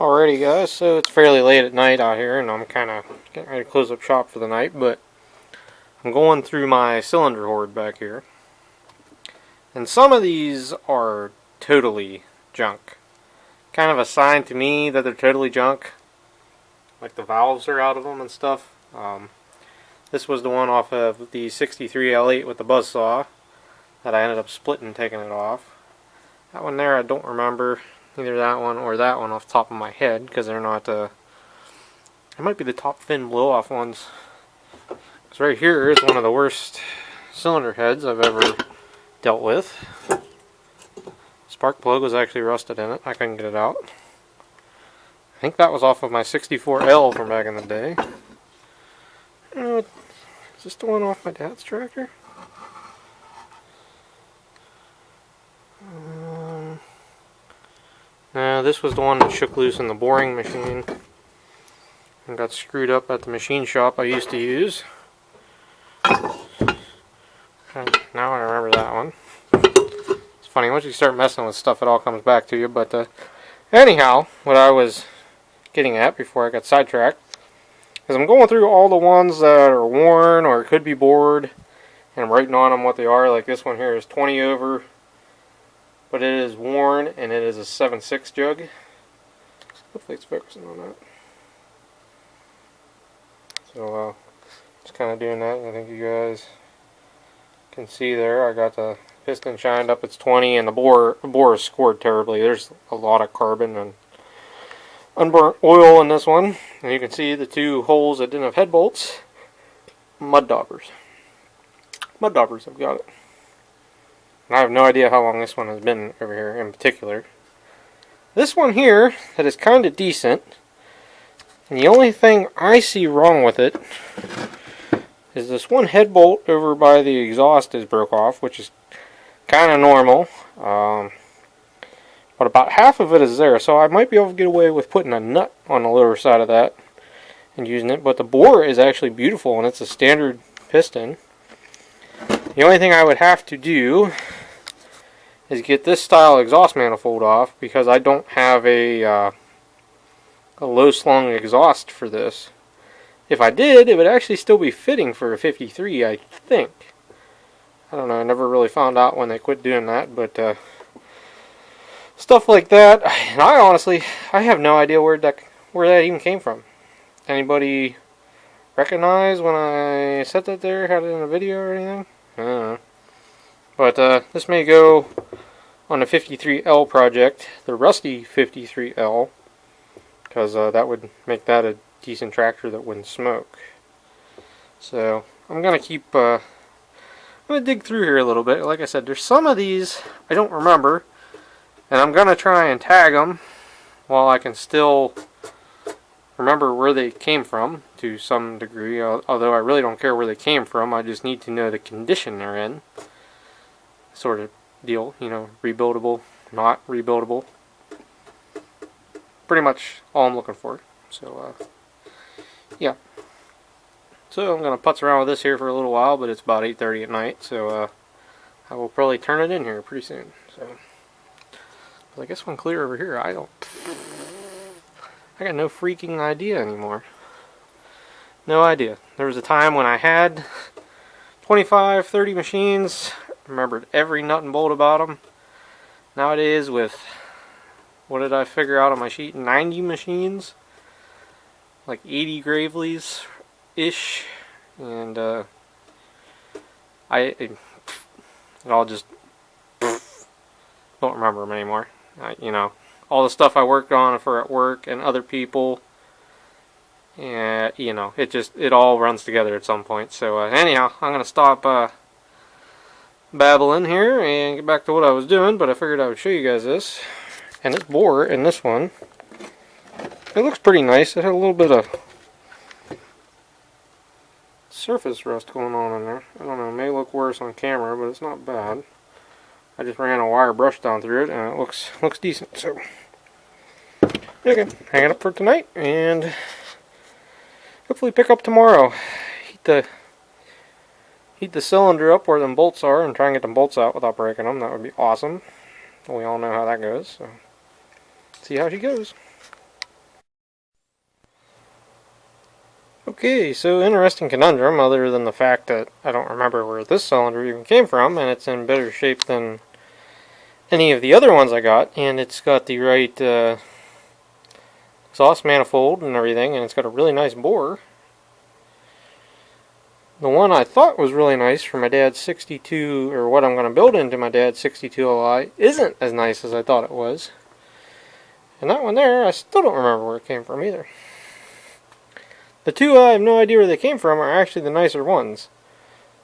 Alrighty guys, so it's fairly late at night out here and I'm kind of getting ready to close up shop for the night, but I'm going through my cylinder hoard back here. And some of these are totally junk. Kind of a sign to me that they're totally junk. Like the valves are out of them and stuff. This was the one off of the 63 L8 with the buzzsaw that I ended up splitting and taking it off. That one there I don't remember either that one or that one off the top of my head, because they're not, it might be the top fin blow off ones. Because right here is one of the worst cylinder heads I've ever dealt with. Spark plug was actually rusted in it. I couldn't get it out. I think that was off of my 64L from back in the day. Is this the one off my dad's tractor? No, this was the one that shook loose in the boring machine and got screwed up at the machine shop I used to use. And now I remember that one. It's funny, once you start messing with stuff, it all comes back to you. But anyhow, what I was getting at before I got sidetracked is I'm going through all the ones that are worn or could be bored, and I'm writing on them what they are. Like this one here is 20 over. But it is worn, and it is a 7.6 jug. Hopefully it's focusing on that. So, just kind of doing that. I think you guys can see there. I got the piston shined up. It's 20, and the bore is scored terribly. There's a lot of carbon and unburnt oil in this one. And you can see the two holes that didn't have head bolts. Mud daubers. Mud daubers, I've got it. I have no idea how long this one has been over here in particular. This one here, that is kind of decent. And the only thing I see wrong with it is this one head bolt over by the exhaust is broke off, which is kind of normal. But about half of it is there, so I might be able to get away with putting a nut on the lower side of that and using it. But the bore is actually beautiful, and it's a standard piston. The only thing I would have to do is get this style exhaust manifold off, because I don't have a low slung exhaust for this. If I did, it would actually still be fitting for a 53, I think. I don't know, I never really found out when they quit doing that, but stuff like that. And I honestly have no idea where that even came from. Anybody recognize when I said that there, had it in a video or anything? I don't know. But this may go on the 53L project, the rusty 53L, because that would make that a decent tractor that wouldn't smoke. So I'm gonna keep, I'm gonna dig through here a little bit. Like I said, there's some of these I don't remember, and I'm gonna try and tag them while I can still remember where they came from to some degree, although I really don't care where they came from. I just need to know the condition they're in, sort of deal, you know, rebuildable, not rebuildable, pretty much all I'm looking for. So yeah, so I'm gonna putz around with this here for a little while, but it's about 8:30 at night, so I will probably turn it in here pretty soon. So I guess when clear over here, I got no freaking idea anymore. No idea. There was a time when I had 25, 30 machines, remembered every nut and bolt about them. Nowadays, with, what did I figure out on my sheet? 90 machines, like 80 Graveleys-ish, and it all just don't remember them anymore. You know, all the stuff I worked on for at work and other people, and you know, it all runs together at some point. So anyhow, I'm gonna stop babbling here and get back to what I was doing, but I figured I would show you guys this. And this bore in this one, it looks pretty nice. It had a little bit of surface rust going on in there. I don't know, it may look worse on camera, but it's not bad. I just ran a wire brush down through it, and it looks decent. So okay, hang it up for tonight, and hopefully pick up tomorrow. Heat the cylinder up where them bolts are, and try and get them bolts out without breaking them. That would be awesome. We all know how that goes. So see how she goes. Okay, so interesting conundrum, other than the fact that I don't remember where this cylinder even came from, and it's in better shape than any of the other ones I got, and it's got the right exhaust manifold and everything, and it's got a really nice bore. The one I thought was really nice for my dad's 62, or what I'm going to build into my dad's 62 Li, isn't as nice as I thought it was. And that one there, I still don't remember where it came from either. The two I have no idea where they came from are actually the nicer ones.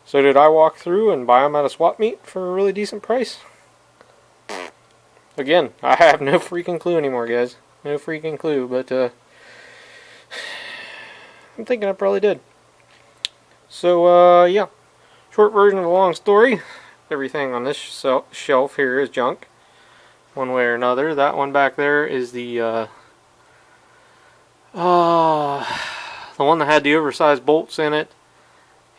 So did I walk through and buy them at a swap meet for a really decent price? Again, I have no freaking clue anymore, guys. No freaking clue, but I'm thinking I probably did. So, yeah. Short version of the long story. Everything on this shelf here is junk, one way or another. That one back there is the one that had the oversized bolts in it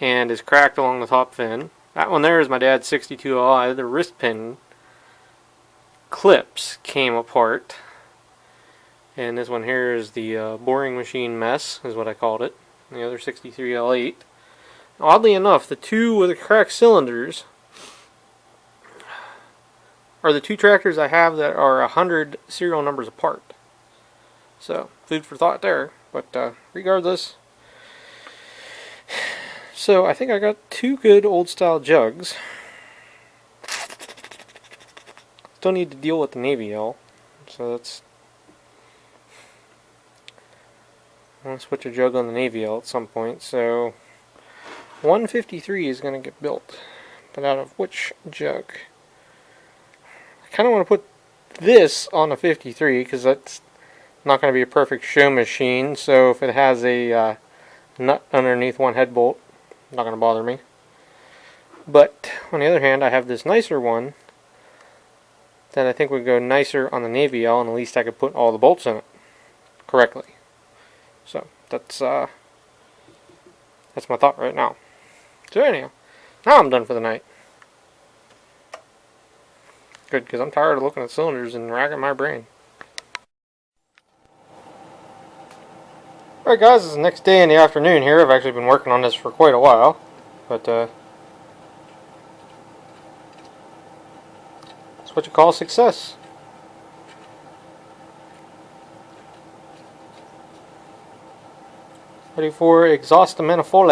and is cracked along the top fin. That one there is my dad's 62 Li. The wrist pin clips came apart. And this one here is the boring machine mess, is what I called it. The other 63 L8. Oddly enough, the two with the cracked cylinders are the two tractors I have that are 100 serial numbers apart. So, food for thought there. But regardless, so I think I got two good old style jugs. Still need to deal with the Navy L, so that's. I'm going to switch a jug on the Navy L at some point. So 153 is going to get built, but out of which jug? I kind of want to put this on a 53 because that's not going to be a perfect show machine, so if it has a nut underneath one head bolt, not going to bother me. But on the other hand, I have this nicer one that I think would go nicer on the Navy L, and at least I could put all the bolts in it correctly. So that's my thought right now. So anyhow, now I'm done for the night. Good, because I'm tired of looking at cylinders and racking my brain. Alright guys, it's the next day in the afternoon here. I've actually been working on this for quite a while. But, that's what you call success. Ready for exhaust manifold.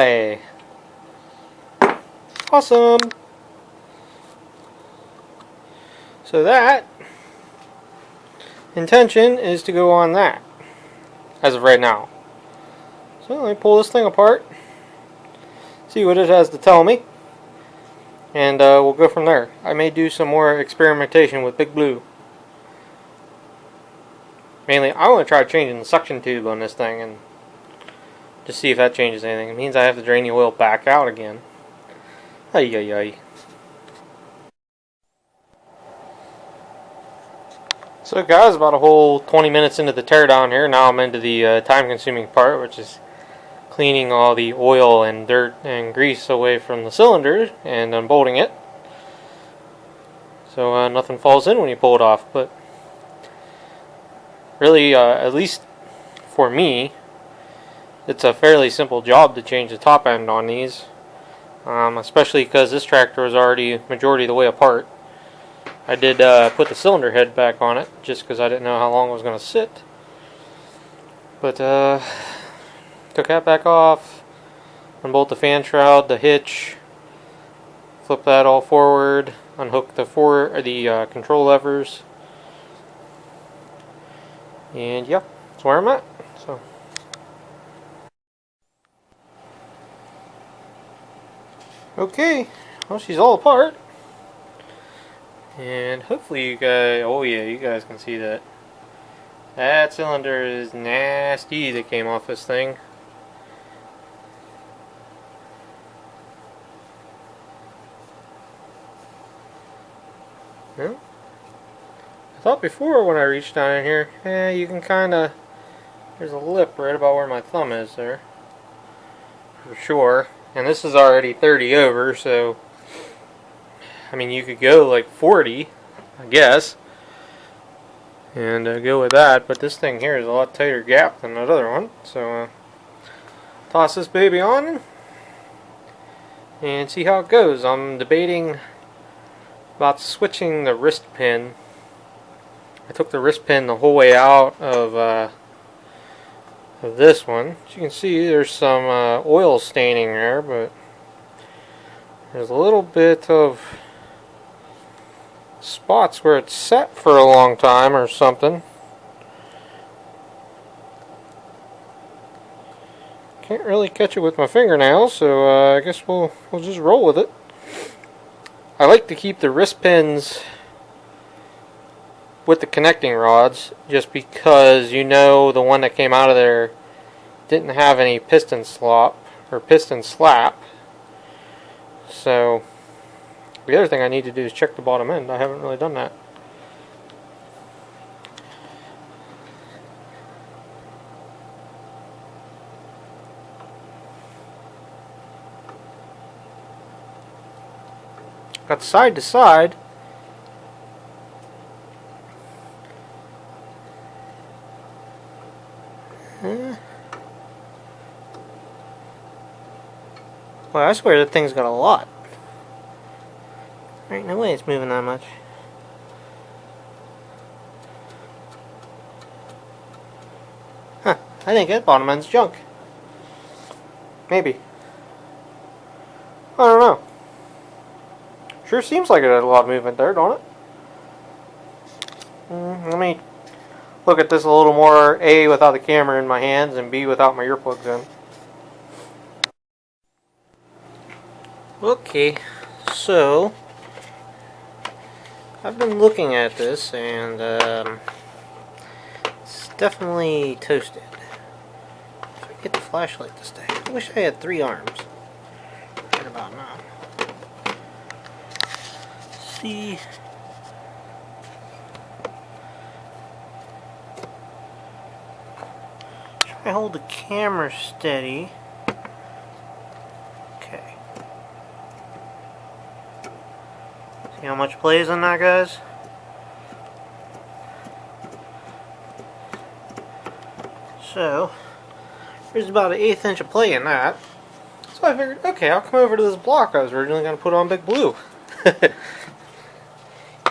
Awesome! So that intention is to go on that, as of right now. So let me pull this thing apart, see what it has to tell me, and we'll go from there. I may do some more experimentation with Big Blue. Mainly, I want to try changing the suction tube on this thing and just see if that changes anything. It means I have to drain the oil back out again. Ay, ay, ay. So guys, about a whole 20 minutes into the teardown here. Now I'm into the time-consuming part, which is cleaning all the oil and dirt and grease away from the cylinder and unbolting it, so nothing falls in when you pull it off. But really, at least for me, it's a fairly simple job to change the top end on these, especially because this tractor is already majority of the way apart. I did put the cylinder head back on it just because I didn't know how long it was going to sit, but took that back off, unbolt the fan shroud, the hitch, flip that all forward, unhook the control levers, and yeah, that's where I'm at. So okay, well, she's all apart, and hopefully you guys, oh yeah, you guys can see that that cylinder is nasty that came off this thing. Yeah. I thought before when I reached down in here, you can kind of, there's a lip right about where my thumb is there, for sure. And this is already 30 over, so, I mean, you could go like 40, I guess, and go with that. But this thing here is a lot tighter gap than that other one, so toss this baby on and see how it goes. I'm debating about switching the wrist pin. I took the wrist pin the whole way out of this one. As you can see, there's some oil staining there, but there's a little bit of spots where it's set for a long time or something. Can't really catch it with my fingernails, so I guess we'll just roll with it. I like to keep the wrist pins with the connecting rods, just because you know the one that came out of there didn't have any piston slop or piston slap. So the other thing I need to do is check the bottom end. I haven't really done that. Got side to side. Well, I swear that thing's got a lot. There ain't no way it's moving that much. Huh, I think that bottom end's junk. Maybe. I don't know. Sure seems like it had a lot of movement there, don't it? Let me look at this a little more, A, without the camera in my hands, and B, without my earplugs in. Okay, so I've been looking at this, and it's definitely toasted. If I get the flashlight to stay. I wish I had 3 arms. Right about now. Let's see. Try to hold the camera steady. Okay. See how much play is in that, guys? So, there's about an 1/8 inch of play in that. So I figured, okay, I'll come over to this block I was originally going to put on Big Blue.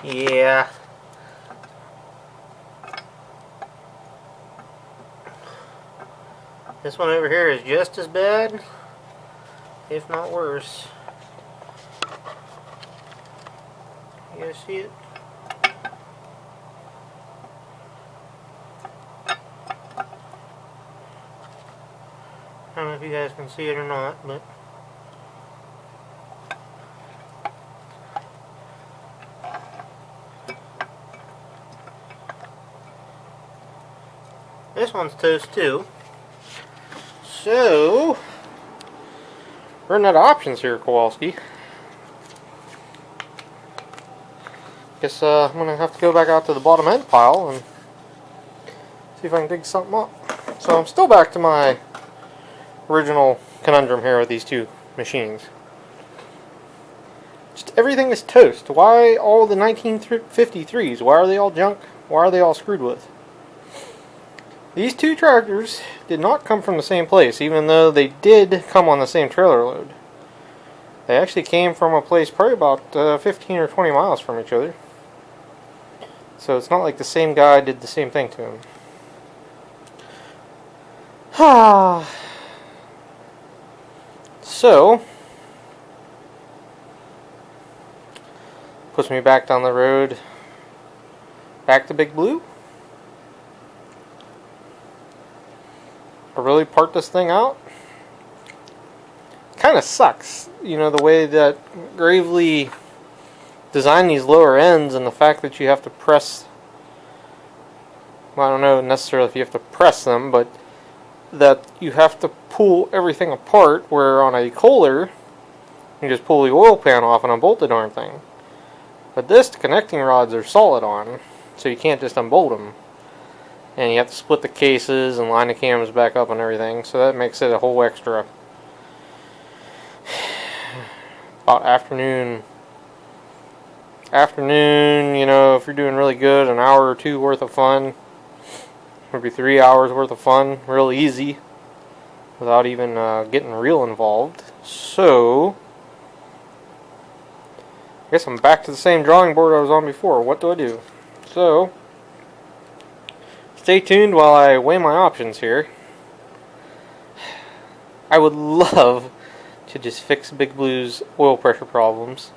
Yeah. This one over here is just as bad, if not worse. You guys see it? I don't know if you guys can see it or not, but this one's toast too. So, running out of options here, Kowalski. Guess I'm going to have to go back out to the bottom end pile and see if I can dig something up. So I'm still back to my original conundrum here with these two machines. Just everything is toast. Why all the 1953s? Why are they all junk? Why are they all screwed with? These two tractors did not come from the same place, even though they did come on the same trailer load. They actually came from a place probably about 15 or 20 miles from each other. So it's not like the same guy did the same thing to him. So, puts me back down the road, back to Big Blue. I really part this thing out. Kind of sucks, you know, the way that Gravely designed these lower ends, and the fact that you have to press, well, I don't know necessarily if you have to press them, but that you have to pull everything apart, where on a Kohler you just pull the oil pan off and unbolt the darn thing. But this, the connecting rods are solid on, so you can't just unbolt them. And you have to split the cases and line the cams back up and everything, so that makes it a whole extra about afternoon, you know, if you're doing really good, an hour or two worth of fun, maybe 3 hours worth of fun, real easy. without even getting real involved. So, I guess I'm back to the same drawing board I was on before. What do I do? So, stay tuned while I weigh my options here. I would love to just fix Big Blue's oil pressure problems.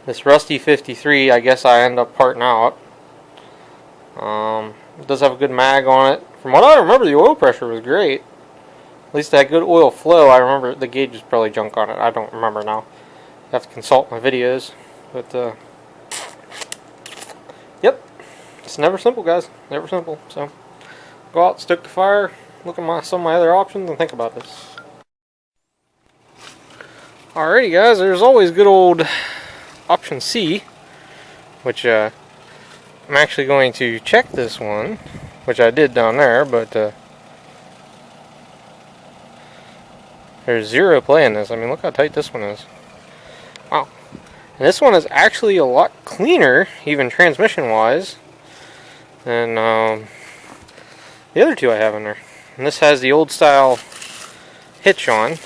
This Rusty 53, I guess I end up parting out. It does have a good mag on it. From what I remember, the oil pressure was great. At least it had good oil flow. I remember the gauge was probably junk on it. I don't remember now. I have to consult my videos. But, yep. It's never simple, guys. Never simple. So, go out, stoke the fire, look at some of my other options, and think about this. Alrighty, guys. There's always good old option C, which, I'm actually going to check this one, which I did down there, but there's zero play in this. I mean, look how tight this one is. Wow. And this one is actually a lot cleaner, even transmission-wise, than the other two I have in there. And this has the old-style hitch on.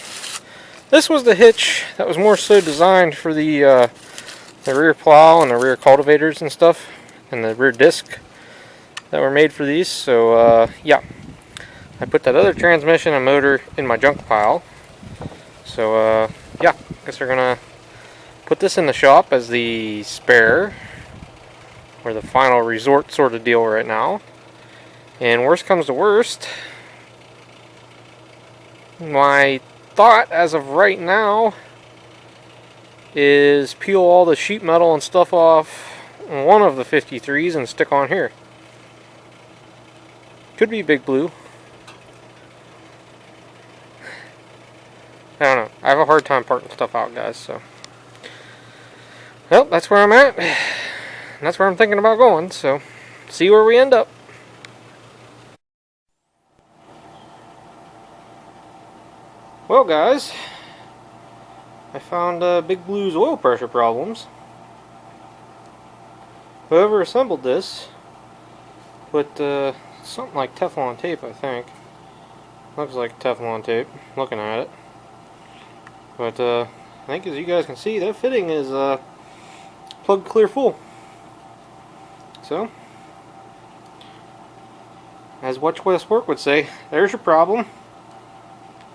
This was the hitch that was more so designed for the rear plow and the rear cultivators and stuff, and the rear disc that were made for these. So yeah, I put that other transmission and motor in my junk pile. So yeah, I guess we're gonna put this in the shop as the spare or the final resort sort of deal right now. And worst comes to worst, my thought as of right now is peel all the sheet metal and stuff off one of the 53s and stick on here. Could be Big Blue. I don't know. I have a hard time parting stuff out, guys, so. Well, that's where I'm at. And that's where I'm thinking about going, so see where we end up. Well, guys, I found Big Blue's oil pressure problems. Whoever assembled this put something like Teflon tape, I think. Looks like Teflon tape, looking at it. But I think, as you guys can see, that fitting is plugged clear full. So, as Watch West Work would say, there's your problem,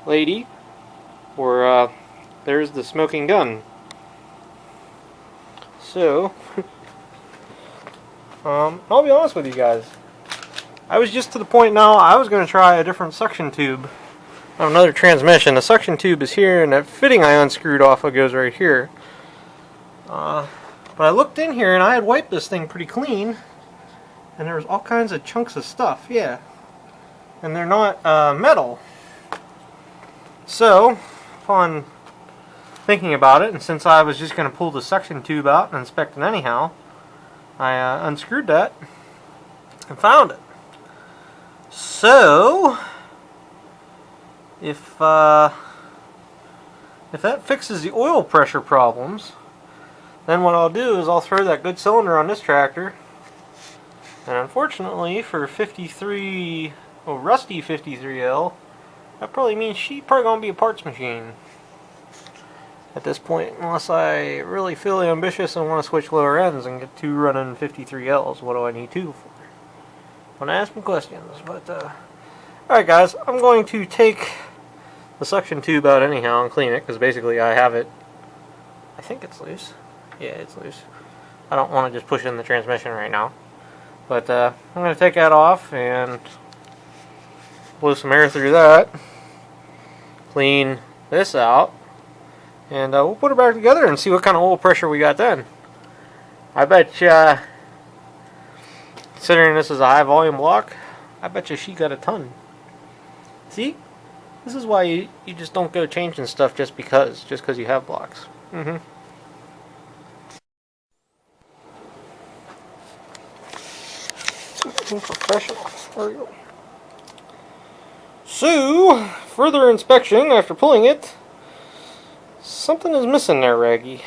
lady. Or there's the smoking gun. So, I'll be honest with you guys. I was just to the point now, I was going to try a different suction tube on another transmission. The suction tube is here, and that fitting I unscrewed off of goes right here. But I looked in here, and I had wiped this thing pretty clean, and there was all kinds of chunks of stuff, yeah. And they're not metal. So, upon thinking about it, and since I was just going to pull the suction tube out and inspect it anyhow, I unscrewed that and found it. So, if that fixes the oil pressure problems, then what I'll do is I'll throw that good cylinder on this tractor, and unfortunately for 53, well, Rusty 53L, that probably means she's probably going to be a parts machine at this point, unless I really feel ambitious and want to switch lower ends and get two running 53Ls. What do I need two for? I want to ask some questions, but alright, guys, I'm going to take the suction tube out anyhow and clean it, because basically I have it, I think it's loose. Yeah, it's loose. I don't want to just push it in the transmission right now, but I'm going to take that off and blow some air through that, clean this out, and we'll put it back together and see what kind of oil pressure we got then. I bet you, considering this is a high volume block, I bet you she got a ton. See? This is why you just don't go changing stuff just because you have blocks. Professional. There we go. So, further inspection after pulling it, something is missing there, Raggy.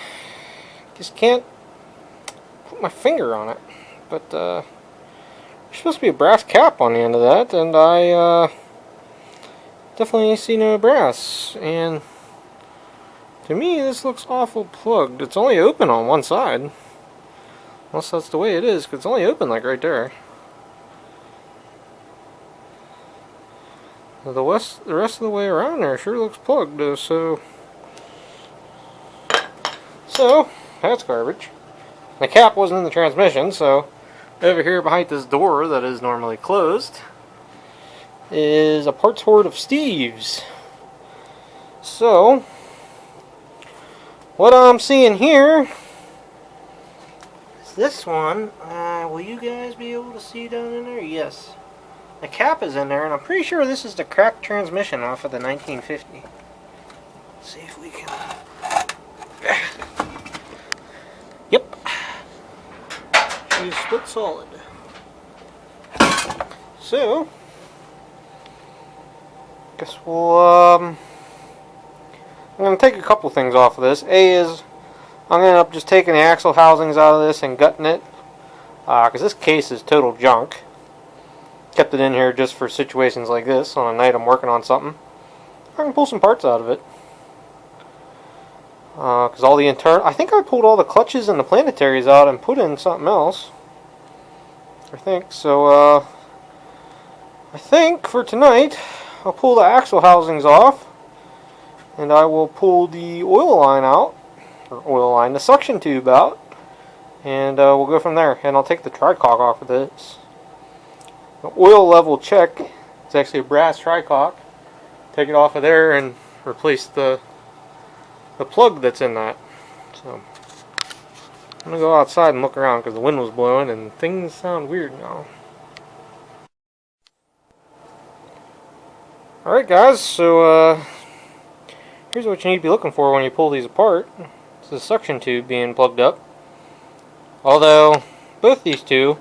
Just can't put my finger on it. But there's supposed to be a brass cap on the end of that, and I definitely see no brass. And to me, this looks awful plugged. It's only open on one side. Unless that's the way it is, because it's only open like right there. The rest of the way around there sure looks plugged though, so that's garbage. The cap wasn't in the transmission, so over here behind this door that is normally closed is a parts hoard of Steve's. So what I'm seeing here is this one. Will you guys be able to see down in there? Yes. The cap is in there, and I'm pretty sure this is the cracked transmission off of the 1950. Let's see if we can... Yep. She's split solid. So, guess we'll, I'm going to take a couple things off of this. A is, I'm going to end up just taking the axle housings out of this and gutting it, because this case is total junk. Kept it in here just for situations like this. On a night I'm working on something, I can pull some parts out of it. Because all the I think I pulled all the clutches and the planetaries out and put in something else. I think so. I think for tonight I'll pull the axle housings off, and I will pull the oil line out, the suction tube out, and we'll go from there. And I'll take the tricock off of this. The oil level check, it's actually a brass tricock. Take it off of there and replace the plug that's in that. So I'm gonna go outside and look around because the wind was blowing and things sound weird now. Alright guys, so here's what you need to be looking for when you pull these apart. It's the suction tube being plugged up. Although both these two,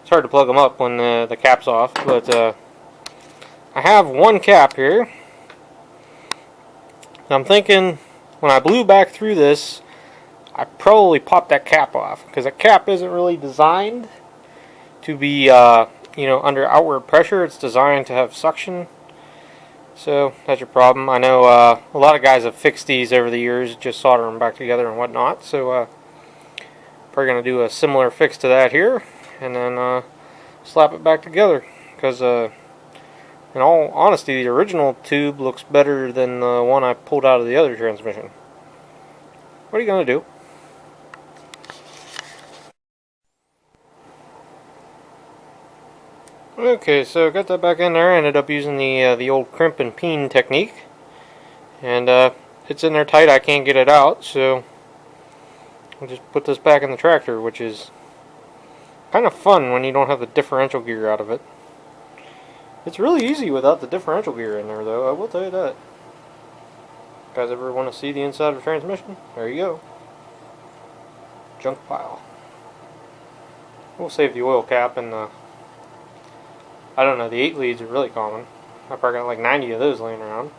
it's hard to plug them up when the cap's off, but I have one cap here. And I'm thinking when I blew back through this, I probably popped that cap off, because that cap isn't really designed to be under outward pressure. It's designed to have suction. So that's your problem. I know a lot of guys have fixed these over the years, just solder them back together and whatnot. So probably going to do a similar fix to that here, and then slap it back together, because in all honesty, the original tube looks better than the one I pulled out of the other transmission. What are you going to do? Okay, so got that back in there. I ended up using the old crimp and peen technique, and it's in there tight. I can't get it out, so I'll just put this back in the tractor, which is kind of fun when you don't have the differential gear out of it. It's really easy without the differential gear in there, though, I will tell you that. You guys ever want to see the inside of a transmission? There you go. Junk pile. We'll save the oil cap and the... I don't know, the 8 leads are really common. I probably got like 90 of those laying around.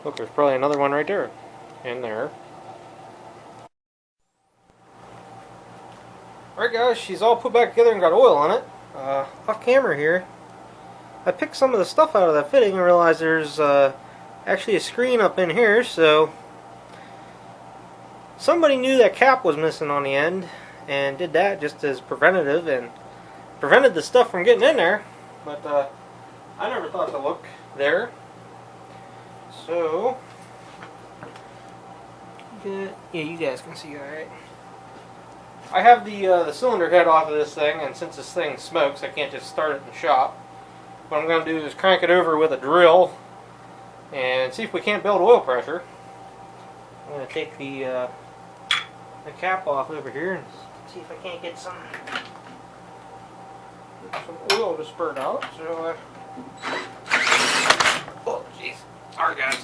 Look, there's probably another one right there. In there. Alright guys, she's all put back together and got oil on it. Off camera here, I picked some of the stuff out of that fitting and realized there's actually a screen up in here, so somebody knew that cap was missing on the end and did that just as preventative and prevented the stuff from getting in there. But I never thought to look there. So yeah, you guys can see alright. I have the cylinder head off of this thing, and since this thing smokes, I can't just start it in the shop. What I'm going to do is crank it over with a drill and see if we can't build oil pressure. I'm going to take the cap off over here and see if I can't get some oil to spurt out. So, oh jeez, sorry guys.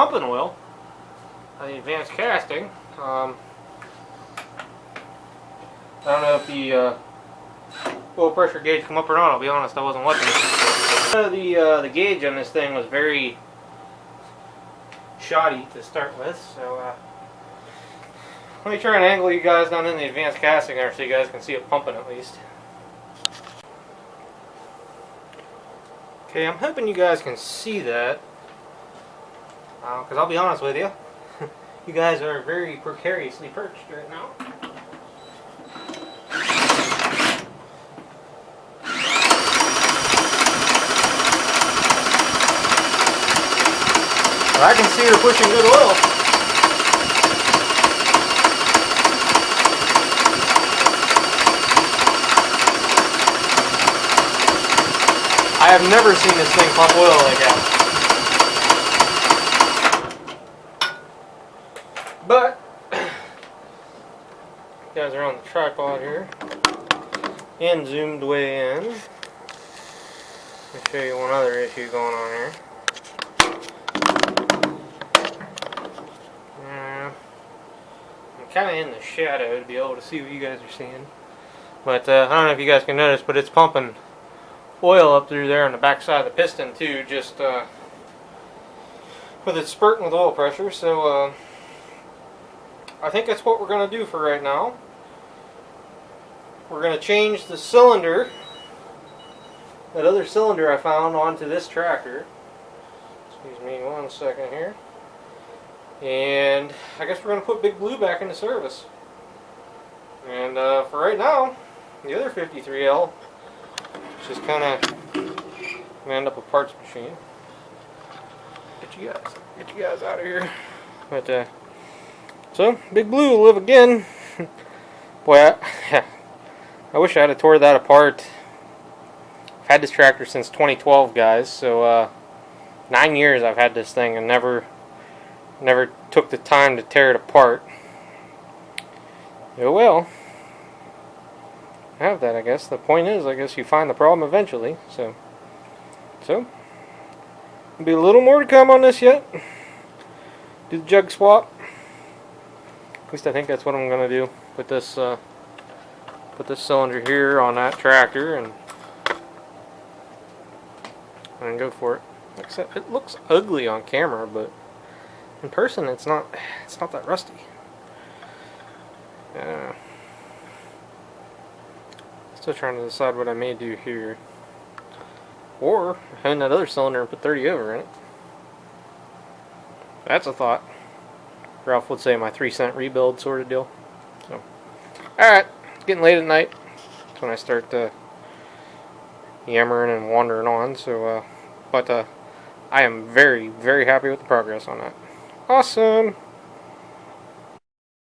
pumping oil on the advanced casting. I don't know if the oil pressure gauge come up or not. I'll be honest, I wasn't looking. The gauge on this thing was very shoddy to start with, so let me try and angle you guys down in the advanced casting there so you guys can see it pumping at least. Okay, I'm hoping you guys can see that, because I'll be honest with you, you guys are very precariously perched right now. But I can see her pushing good oil. I have never seen this thing pump oil like that. But, you guys are on the tripod here, and zoomed way in. Let me show you one other issue going on here. I'm kind of in the shadow to be able to see what you guys are seeing. But I don't know if you guys can notice, but it's pumping oil up through there on the back side of the piston too, just with it spurting with oil pressure. So I think that's what we're going to do for right now. We're going to change the cylinder, that other cylinder I found, onto this tractor. Excuse me 1 second here. And I guess we're going to put Big Blue back into service. And for right now, the other 53L just kind of going to end up a parts machine. Get you guys out of here. But so Big Blue will live again. Boy, I wish I had tore that apart. I've had this tractor since 2012, guys. So 9 years I've had this thing and never took the time to tear it apart. Oh well. I have that, I guess. The point is, I guess you find the problem eventually. So there'll be a little more to come on this yet. Do the jug swap. At least I think that's what I'm gonna do. Put this cylinder here on that tractor and go for it. Like I said, it looks ugly on camera, but in person it's not that rusty. Still trying to decide what I may do here. Or hone that other cylinder and put 30 over in it. That's a thought. Ralph would say my 3-cent rebuild sort of deal. So, alright, it's getting late at night. That's when I start yammering and wandering on. So, but I am very, very happy with the progress on that. Awesome!